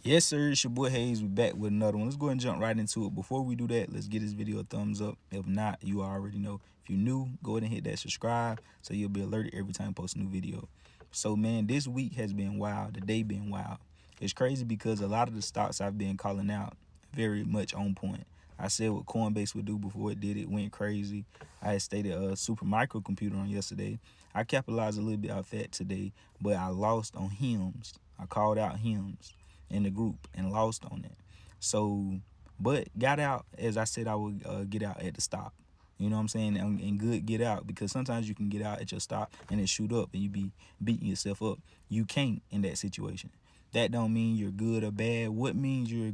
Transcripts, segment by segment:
Yes, sir, it's your boy Hayes. We back with another one. Let's go ahead and jump right into it. Before we do that, let's give this video a thumbs up. If not, you already know. If you're new, go ahead and hit that subscribe so you'll be alerted every time I post a new video. So, man, this week has been wild. The day been wild. It's crazy because a lot of the stocks I've been calling out very much on point. I said what Coinbase would do before it did. It went crazy. I had stated a super microcomputer on yesterday. I capitalized a little bit off that today, but I lost on HIMS. I called out HIMS in the group and lost on it. So, but got out as I said I would get out at the stop. You know what I'm saying? And good get out, because sometimes you can get out at your stop and then shoot up and you be beating yourself up. You can't in that situation. That don't mean you're good or bad. What means you're a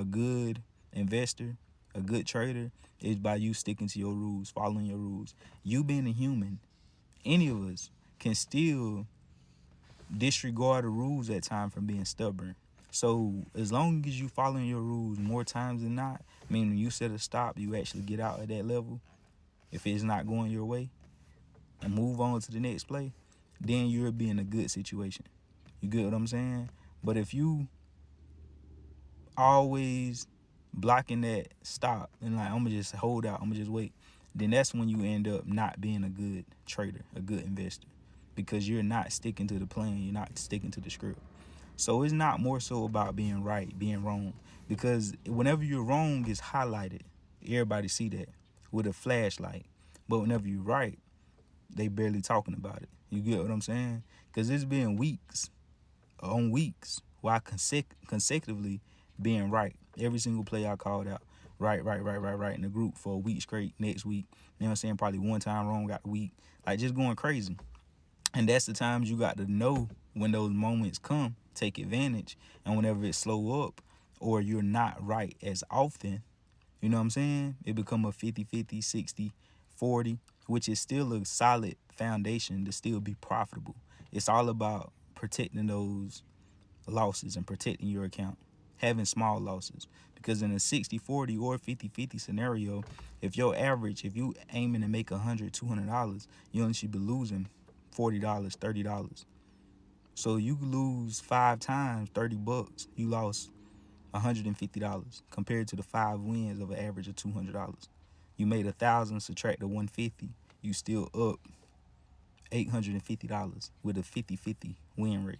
good investor, a good trader, is by you sticking to your rules, following your rules. You being a human, any of us can still disregard the rules at times from being stubborn. So as long as you following your rules more times than not, meaning when you set a stop, you actually get out at that level. If it's not going your way and move on to the next play, then you'll be in a good situation. You get what I'm saying? But if you always blocking that stop and like, I'm gonna just hold out, I'm gonna just wait, then that's when you end up not being a good trader, a good investor, because you're not sticking to the plan, you're not sticking to the script. So it's not more so about being right, being wrong, because whenever you're wrong, it's highlighted. Everybody see that with a flashlight. But whenever you're right, they barely talking about it. You get what I'm saying? Because it's been weeks on weeks while consecutively being right. Every single play I called out, right in the group for a week straight. Next week, you know what I'm saying? Probably one time wrong, got the week. Like just going crazy. And that's the times you got to know when those moments come, take advantage. And whenever it slow up or you're not right as often, you know what I'm saying? It become a 50-50, 60-40, which is still a solid foundation to still be profitable. It's all about protecting those losses and protecting your account, having small losses. Because in a 60-40 or 50-50 scenario, if your average, if you aiming to make $100, $200, you only should be losing $40, $30. So you lose 5 times $30, you lost $150 compared to the 5 wins of an average of $200. You made 1,000, subtract the 150, you still up $850 with a 50-50 win rate.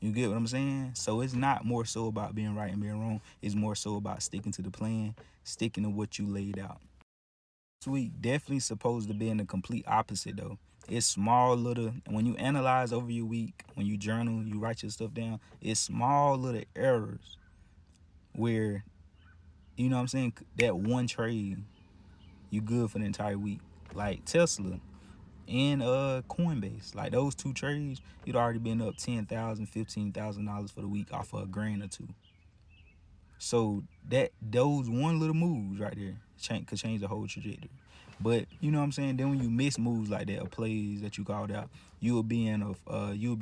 You get what I'm saying? So it's not more so about being right and being wrong. It's more so about sticking to the plan, sticking to what you laid out. This week definitely supposed to be in the complete opposite though. It's small little, when you analyze over your week, when you journal, you write your stuff down, it's small little errors where, you know what I'm saying, that one trade, you good for the entire week. Like Tesla and Coinbase, like those 2 trades, you'd already been up $10,000, $15,000 for the week off of a grand or 2. So that those one little moves right there could change the whole trajectory. But you know what I'm saying? Then when you miss moves like that or plays that you called out, you'll be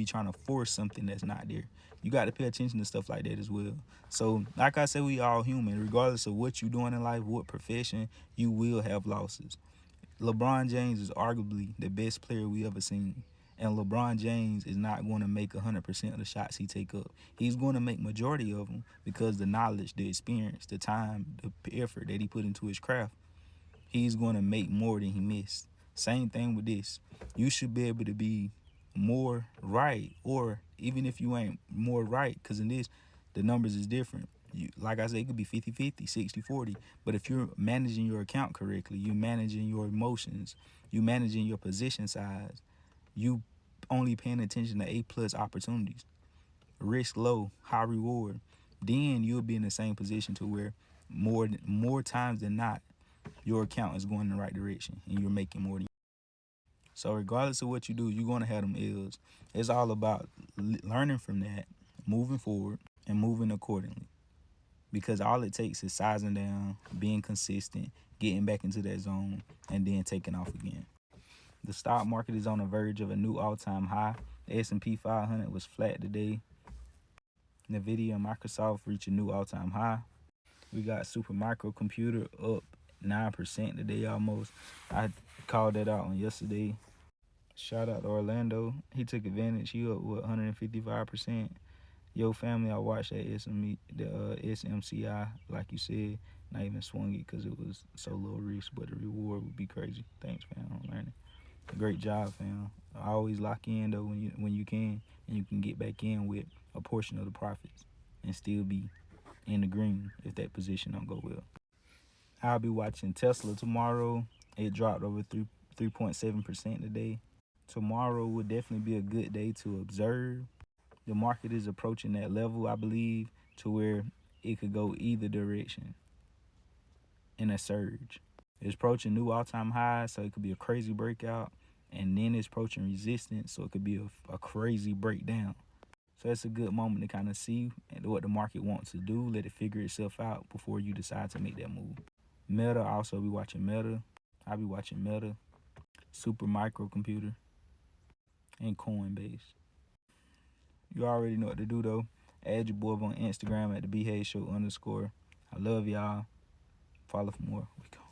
trying to force something that's not there. You got to pay attention to stuff like that as well. So like I said, we all human. Regardless of what you're doing in life, what profession, you will have losses. LeBron James is arguably the best player we ever seen. And LeBron James is not going to make 100% of the shots he take up. He's going to make majority of them because the knowledge, the experience, the time, the effort that he put into his craft, he's going to make more than he missed. Same thing with this. You should be able to be more right, or even if you ain't more right, because in this, the numbers is different. Like I said, it could be 50-50, 60-40. But if you're managing your account correctly, you're managing your emotions, you managing your position size, you only paying attention to A+ opportunities, risk low, high reward, then you'll be in the same position to where more times than not, your account is going in the right direction and you're making more than. So regardless of what you do, you're going to have them ills. It's all about learning from that, moving forward, and moving accordingly. Because all it takes is sizing down, being consistent, getting back into that zone, and then taking off again. The stock market is on the verge of a new all-time high. The S&P 500 was flat today. Nvidia and Microsoft reached a new all-time high. We got Super Microcomputer up 9% today almost. I called that out on yesterday. Shout out to Orlando. He took advantage. He up with 155%. Yo, family, I watched that SMCI, like you said. Not even swung it because it was so low risk, but the reward would be crazy. Thanks, fam. I'm learning. Great job, fam. I always lock in though when you can, and you can get back in with a portion of the profits and still be in the green if that position don't go well. I'll be watching Tesla tomorrow. It dropped over 3.7% today. Tomorrow will definitely be a good day to observe. The market is approaching that level, I believe, to where it could go either direction in a surge. It's approaching new all-time highs, so it could be a crazy breakout, and then it's approaching resistance, so it could be a crazy breakdown. So it's a good moment to kind of see what the market wants to do, let it figure itself out before you decide to make that move. Meta, I'll also be watching Meta. I'll be watching Meta, Super Microcomputer, and Coinbase. You already know what to do though. Add your boy on Instagram at the BHays Show _. I love y'all. Follow for more. We go.